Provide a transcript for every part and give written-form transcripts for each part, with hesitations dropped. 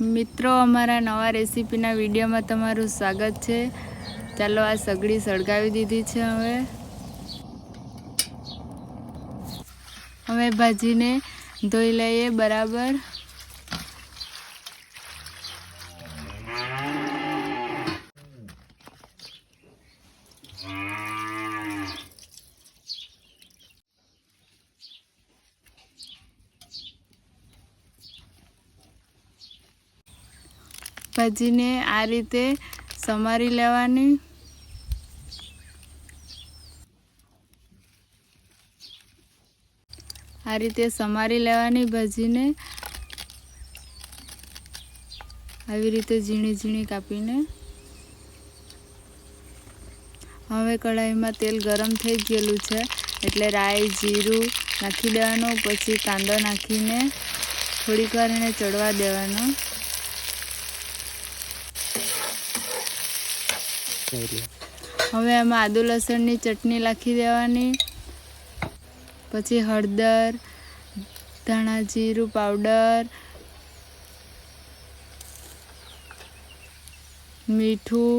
મિત્રો, અમાरा नवा रेसिपीना विडियोमां तमारुं स्वागत है। चालो आ सगड़ी सळगावी दीधी छे। हवे भाजीने धोई लईए बराबर। भाजीने आ रीते समारी लेवानी। आ रीते समारी लेवानी भाजीने આવી રીતે ઝીણી ઝીણી કાપીને। હવે કઢાઈમાં તેલ ગરમ થઈ ગયેલું છે એટલે રાઈ જીરું નાખી દેવાનું। પછી કાંદો નાખીને થોડીક વાર એને ચડવા દેવાનો। હવે એમાં આદુ લસણની ચટણી નાખી દેવાની। પછી હળદર, ધાણા જીરું પાવડર, મીઠું,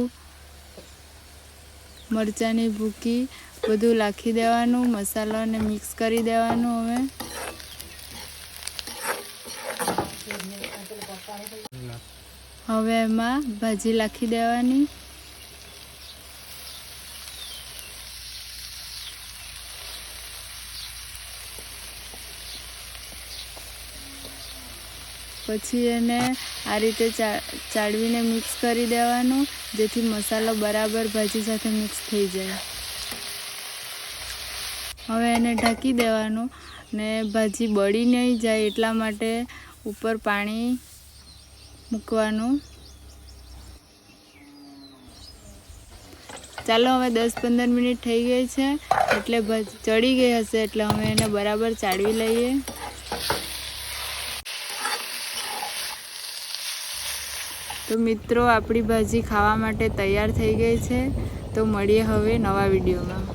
મરચાની ભૂકી બધું નાખી દેવાનું। મસાલાને મિક્સ કરી દેવાનું। હવે એમાં ભાજી નાખી દેવાની। પછી એને આ રીતે ચાળવીને મિક્સ કરી દેવાનું જેથી મસાલો બરાબર ભાજી સાથે મિક્સ થઈ જાય। હવે એને ઢાંકી દેવાનું ને ભાજી બળી નહીં જાય એટલા માટે ઉપર પાણી મૂકવાનું। ચાલો હવે 10-15 મિનિટ થઈ ગઈ છે એટલે ભાજી ચડી ગઈ હશે એટલે હવે એને બરાબર ચાળવી લઈએ। तो मित्रों, आपणी भाजी खावा माटे तैयार थई गई है। तो मळीए हवे नवा विडियो में।